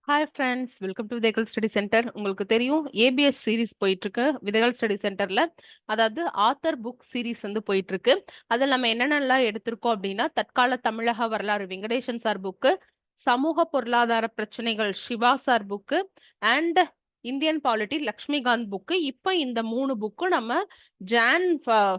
Hi friends, welcome to விதைகள் study centre. உங்களுக்கு தெரியும் ஏபிஎஸ் சீரிஸ் போயிட்டு இருக்கு விதைகள் ஸ்டடி சென்டர்ல. அதாவது ஆத்தர் புக் சீரிஸ் வந்து போயிட்டு இருக்கு. அதில் நம்ம என்னென்னலாம் எடுத்திருக்கோம் அப்படின்னா, தற்கால தமிழக வரலாறு வெங்கடேசன் சார் புக்கு, சமூக பொருளாதார பிரச்சனைகள் Siva sir book, and Indian polity Laxmikanth book. இப்போ இந்த 3 புக்கும் நம்ம ஜான்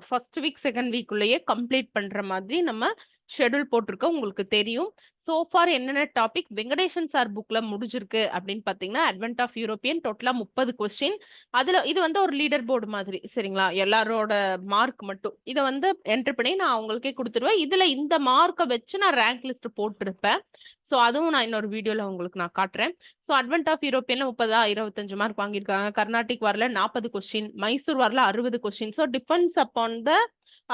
ஃபர்ஸ்ட் வீக் செகண்ட் வீக்குள்ளேயே கம்ப்ளீட் பண்ற மாதிரி நம்ம ஷெடியூல் போட்டிருக்கோம். உங்களுக்கு தெரியும் சோஃபார் என்னென்ன டாபிக் வெங்கடேசன் சார் புக்ல முடிஞ்சிருக்கு அப்படின்னு பாத்தீங்கன்னா, அட்வென்ட் ஆஃப் யூரோப்பியன் டோட்டலா 30 கொஸ்டின். அதுல இது வந்து ஒரு லீடர் போர்டு மாதிரி, சரிங்களா? எல்லாரோட மார்க் மட்டும் இதை வந்து என்டர் பண்ணி நான் அவங்களுக்கே கொடுத்துருவேன். இதுல இந்த மார்க்கை வச்சு நான் ரேங்க் லிஸ்ட் போட்டிருப்பேன். ஸோ அதுவும் நான் இன்னொரு வீடியோல உங்களுக்கு நான் காட்டுறேன். ஸோ அட்வென்ட் ஆஃப் யூரோப்பியன்ல 25 மார்க் வாங்கியிருக்காங்க. கர்நாடிக் வரல 40 கொஸ்டின், மைசூர் வரல 60 question. So depends upon the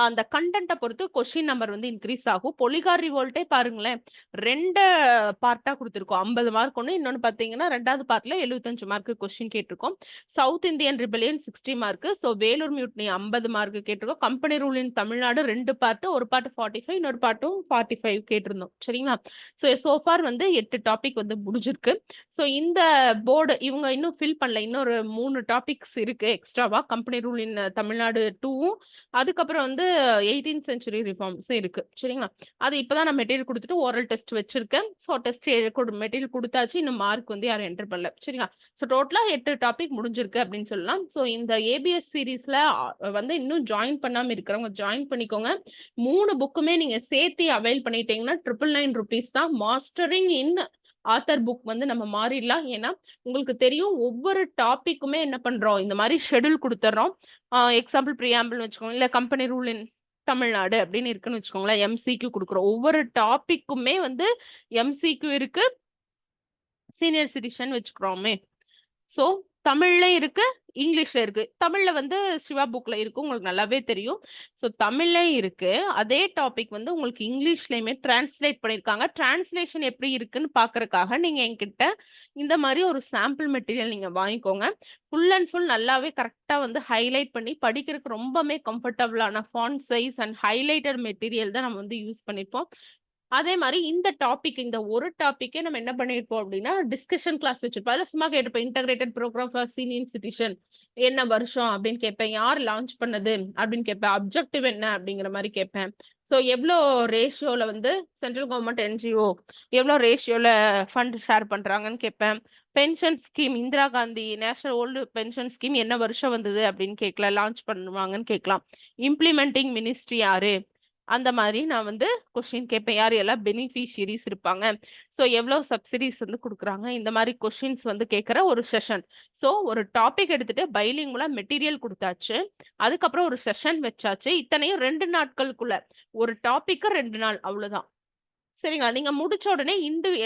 அந்த கண்டென்ட்டை பொறுத்து கொஸ்டின் நம்பர் வந்து இன்க்ரீஸ் ஆகும். பொலிகார் ரிவோல்ட்டே பாருங்களேன், 2 பார்ட்டா கொடுத்துருக்கோம். 50 மார்க் ஒன்று, இன்னொன்று பார்த்தீங்கன்னா 2வது பார்ட்ல 75 மார்க் கொஸ்டின் கேட்டிருக்கோம். South Indian rebellion 60 mark. So Vellore mutiny 50 mark கேட்டிருக்கோம். Company rule in Tamil Nadu 2 part, ஒரு பார்ட் 45, இன்னொரு பார்ட்டும் 45 கேட்டிருந்தோம். சரிங்களா? ஸோ சோஃபார் வந்து 8 டாபிக் வந்து முடிஞ்சிருக்கு. ஸோ இந்த போர்டு இவங்க இன்னும் ஃபில் பண்ணல. இன்னொரு 3 டாபிக்ஸ் இருக்கு எக்ஸ்ட்ராவா. கம்பெனி ரூல் இன் தமிழ்நாடு 2வும், அதுக்கப்புறம் வந்து 18th சென்ச்சுரி ரிஃபார்ம்ஸ் இருக்கு. சரிங்களா? அது இப்பதான் நான் மெட்டீரியல் கொடுத்துட்டு ஓரல் டெஸ்ட் வச்சிருக்கேன். ஸோ டெஸ்ட் மெட்டீரியல் கொடுத்தாச்சு. இன்னும் மார்க் வந்து யாரும் என்டர் பண்ணல. சரிங்களா? ஸோ டோட்டலா 8 டாபிக் முடிஞ்சிருக்கு அப்படின்னு சொல்லலாம். ஸோ இந்த ஏபிஎஸ் சீரீஸ்ல வந்து இன்னும் ஜாயின் பண்ணாம இருக்கிறவங்க ஜாயின் பண்ணிக்கோங்க. 3 புக்குமே நீங்க சேர்த்து அவைல் பண்ணிட்டீங்கன்னா 999 rupees தான். மாஸ்டரிங் இன் ஆத்தர் புக் வந்து நம்ம மாறிடலாம். ஏன்னா உங்களுக்கு தெரியும் ஒவ்வொரு டாபிக்குமே என்ன பண்றோம், இந்த மாதிரி ஷெடியூல் கொடுத்துட்றோம். எக்ஸாம்பிள் ப்ரியாம்பிள்னு வச்சுக்கோங்க, இல்லை கம்பெனி ரூல் இன் தமிழ்நாடு அப்படின்னு இருக்குன்னு வச்சுக்கோங்களேன். எம்சிக்யூ கொடுக்குறோம். ஒவ்வொரு டாபிக்குமே வந்து எம்சிக்யூ இருக்கு, சீனியர் சிட்டிசன் வச்சுக்கிறோமே. ஸோ தமிழ்ல இருக்கு, இங்கிலீஷ்ல இருக்கு. தமிழ்ல வந்து சிவா புக்ல இருக்கு, உங்களுக்கு நல்லாவே தெரியும். ஸோ தமிழ்ல இருக்கு. அதே டாபிக் வந்து உங்களுக்கு இங்கிலீஷ்லயுமே டிரான்ஸ்லேட் பண்ணியிருக்காங்க. டிரான்ஸ்லேஷன் எப்படி இருக்குன்னு பார்க்கறதுக்காக நீங்க என்கிட்ட இந்த மாதிரி ஒரு சாம்பிள் மெட்டீரியல் நீங்க வாங்கிக்கோங்க. ஃபுல் அண்ட் ஃபுல் நல்லாவே கரெக்டாக வந்து ஹைலைட் பண்ணி படிக்கிறதுக்கு ரொம்பவே கம்ஃபர்டபுளான font size and highlighted material தான் நம்ம வந்து யூஸ் பண்ணியிருப்போம். அதே மாதிரி இந்த டாபிக், இந்த ஒரு டாபிக்கே நம்ம என்ன பண்ணிருப்போம் அப்படின்னா டிஸ்கஷன் கிளாஸ் வச்சிருப்போம். அதில் சும்மா கேட்டுப்போம், integrated programme for senior citizen என்ன வருஷம் அப்படின்னு கேட்பேன், யார் லான்ச் பண்ணது அப்படின்னு கேட்பேன், அப்ஜெக்டிவ் என்ன அப்படிங்கிற மாதிரி கேட்பேன். ஸோ எவ்வளோ ரேஷியோவில் வந்து சென்ட்ரல் கவர்மெண்ட் என்ஜிஓ எவ்வளோ ரேஷியோவில் ஃபண்ட் ஷேர் பண்ணுறாங்கன்னு கேட்பேன். Pension scheme, Indira Gandhi national old pension scheme என்ன வருஷம் வந்தது அப்படின்னு கேட்கலாம், லான்ச் பண்ணுவாங்கன்னு கேட்கலாம். இம்ப்ளிமெண்டிங் மினிஸ்ட்ரி யாரு, அந்த மாதிரி நான் வந்து கொஸ்டின் கேட்பேன். யார் எல்லாம் பெனிஃபிஷியரிஸ் இருப்பாங்க, ஸோ எவ்வளோ சப்சிடிஸ் வந்து கொடுக்குறாங்க, இந்த மாதிரி கொஸ்டின்ஸ் வந்து கேட்குற ஒரு செஷன். ஸோ ஒரு டாபிக் எடுத்துட்டு பைலிங்குலா மெட்டீரியல் கொடுத்தாச்சு, அதுக்கப்புறம் ஒரு செஷன் வச்சாச்சு. இத்தனையும் 2 நாட்களுக்குள்ள, ஒரு டாபிக்கு 2 நாள், அவ்வளோதான். சரிங்களா? நீங்க முடிச்ச உடனே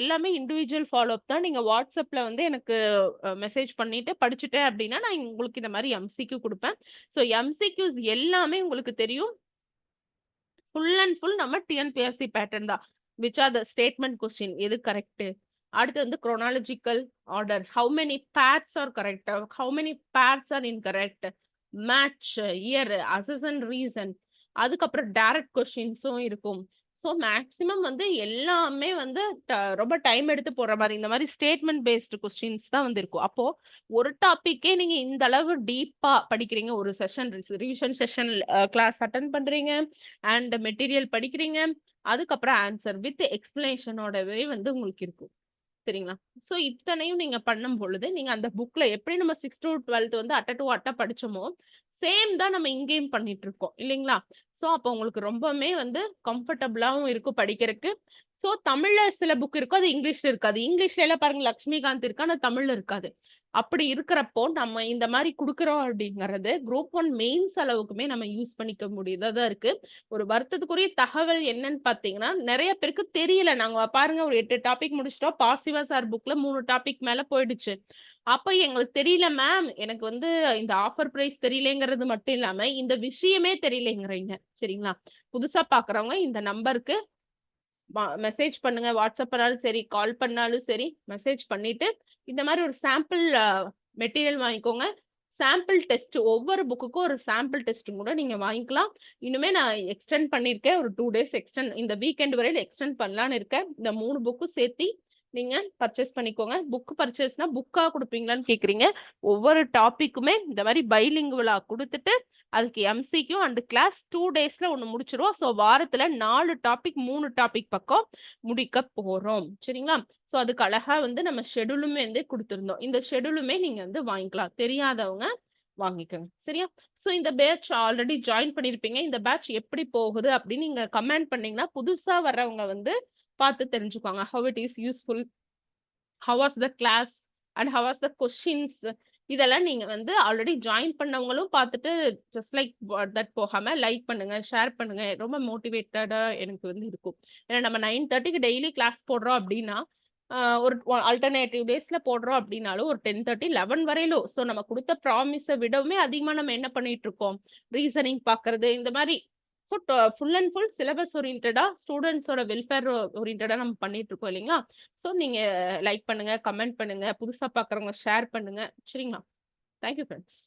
எல்லாமே இண்டிவிஜுவல் ஃபாலோ அப் தான். நீங்க வாட்ஸ்அப்ல வந்து எனக்கு மெசேஜ் பண்ணிட்டு படிச்சுட்டேன் அப்படின்னா நான் உங்களுக்கு இந்த மாதிரி எம்சிக்யூ கொடுப்பேன். ஸோ எம்சிக்யூஸ் எல்லாமே உங்களுக்கு தெரியும், ஃபுல் அண்ட் ஃபுல் நம்ம டிஎன்பிஎஸ்சி பேட்டர்ன் தான். Which are the statement question, எது கரெக்ட். அடுத்து வந்து chronological order, how many pairs are correct, how many pairs are incorrect, match, year, assess and reason. அதுக்கப்புறம் டைரக்ட் கொஸ்டின்ஸும் இருக்கும். ஸோ மேக்ஸிமம் வந்து எல்லாமே வந்து ரொம்ப டைம் எடுத்து போடுற மாதிரி இந்த மாதிரி ஸ்டேட்மெண்ட் பேஸ்டு கொஸ்டின்ஸ் தான் வந்து இருக்கும். அப்போ ஒரு டாபிக்கே நீங்க இந்த அளவு டீப்பா படிக்கிறீங்க, ஒரு session revision session class attend பண்றீங்க அண்ட் மெட்டீரியல் படிக்கிறீங்க, அதுக்கப்புறம் ஆன்சர் வித் எக்ஸ்பிளனேஷனோடவே வந்து உங்களுக்கு இருக்கும். சரிங்களா? ஸோ இத்தனையும் நீங்க பண்ணும் பொழுது நீங்க அந்த புக்ல எப்படி நம்ம 6 to 12 வந்து அட்ட டு அட்ட படிச்சோமோ சேம் தான் நம்ம இங்கேயும் பண்ணிட்டு இருக்கோம், இல்லைங்களா? ஸோ அப்போ உங்களுக்கு ரொம்பவுமே வந்து கம்ஃபர்டபுளாகவும் இருக்கும் படிக்கிறதுக்கு. ஸோ தமிழ்ல சில புக் இருக்கும், அது இங்கிலீஷ்ல இருக்காது. இங்கிலீஷ்ல எல்லாம் பாருங்க லக்ஷ்மிகாந்த் இருக்கு, ஆனா தமிழ்ல இருக்காது. அப்படி இருக்கிறப்போ நம்ம இந்த மாதிரி கொடுக்குறோம் அப்படிங்கிறது குரூப் 1 மெயின்ஸ் அளவுக்குமே நம்ம யூஸ் பண்ணிக்க முடியுதா இருக்கு. ஒரு வருத்தத்துக்குரிய தகவல் என்னன்னு பாத்தீங்கன்னா, நிறைய பேருக்கு தெரியல. நாங்க பாருங்க ஒரு 8 டாபிக் முடிச்சிட்டோம். பாசிவா சார் புக்ல 3 டாபிக் மேல போயிடுச்சு. அப்ப எங்களுக்கு தெரியல மேம், எனக்கு வந்து இந்த ஆஃபர் பிரைஸ் தெரியலங்கிறது மட்டும் இல்லாம இந்த விஷயமே தெரியலங்கிறீங்க. சரிங்களா? புதுசா பாக்குறவங்க இந்த நம்பருக்கு மெசேஜ் பண்ணுங்க. வாட்ஸ்அப் பண்ணாலும் சரி, கால் பண்ணாலும் சரி, மெசேஜ் பண்ணிட்டு இந்த மாதிரி ஒரு சாம்பிள் மெட்டீரியல் வாங்கிக்கோங்க. சாம்பிள் டெஸ்ட், ஒவ்வொரு புக்குக்கும் ஒரு சாம்பிள் டெஸ்ட் கூட நீங்க வாங்கிக்கலாம். இன்னுமே நான் எக்ஸ்டெண்ட் பண்ணியிருக்கேன். ஒரு 2 டேஸ் எக்ஸ்டெண்ட், இந்த வீக்கெண்ட் வரையில எக்ஸ்டெண்ட் பண்ணலான்னு இருக்கேன். இந்த 3 புக்கும் சேர்த்தி நீங்க பர்ச்சேஸ் பண்ணிக்கோங்க. புக் பர்ச்சேஸ்னா புக்கா குடுப்பீங்களான்னு கேட்குறீங்க. ஒவ்வொரு டாபிக்குமே இந்த மாரி பைலிங்குவலா குடுத்துட்டு, அதுக்கு எம்சிக்யூ அண்ட் கிளாஸ் 2 டேஸ்ல ஒண்ணு முடிச்சுருவோம். ஸோ வாரத்துல 4 டாபிக் 3 டாபிக் பக்கம் முடிக்க போறோம். சரிங்களா? ஸோ அதுக்கு அழகா வந்து நம்ம ஷெட்யூலுமே வந்து குடுத்திருந்தோம். இந்த ஷெட்யூலுமே நீங்க வந்து வாங்கிக்கலாம். தெரியாதவங்க வாங்கிக்கங்க. சரியா? ஸோ இந்த பேட்ச் ஆல்ரெடி ஜாயின் பண்ணியிருப்பீங்க. இந்த பேட்ச் எப்படி போகுது அப்படின்னு நீங்க கமெண்ட் பண்ணீங்கன்னா, புதுசா வர்றவங்க வந்து பார்த்து தெரிஞ்சுக்குவாங்க. How it is useful, how was the class and how was the questions, இதெல்லாம் நீங்க வந்து ஆல்ரெடி ஜாயின் பண்ணவங்களும் பார்த்துட்டு ஜஸ்ட் லைக் தட் போகாம லைக் பண்ணுங்க, ஷேர் பண்ணுங்க. ரொம்ப மோட்டிவேட்டடா எனக்கு வந்து இருக்கும். ஏன்னா நம்ம 9:30க்கு டெய்லி கிளாஸ் போடுறோம் அப்படின்னா, ஒரு ஆல்டர்னேட்டிவ் டேஸ்ல போடுறோம் அப்படின்னாலும் ஒரு 10:30, 11 வரையிலும். ஸோ நம்ம குடுத்த ப்ராமிஸ விடவுமே அதிகமா நம்ம என்ன பண்ணிட்டு இருக்கோம்? ரீசனிங் பார்க்கறது, இந்த மாரி so full and full syllabus ஓரியன்டடா, ஸ்டூடண்ட்ஸோட வெல்ஃபேர் ஓரியன்டடா நம்ம பண்ணிட்டு இருக்கோம் இல்லைங்களா? ஸோ நீங்க லைக் பண்ணுங்க, கமெண்ட் பண்ணுங்க, புதுசா பார்க்குறவங்க ஷேர் பண்ணுங்க. சரிங்களா? Thank you friends.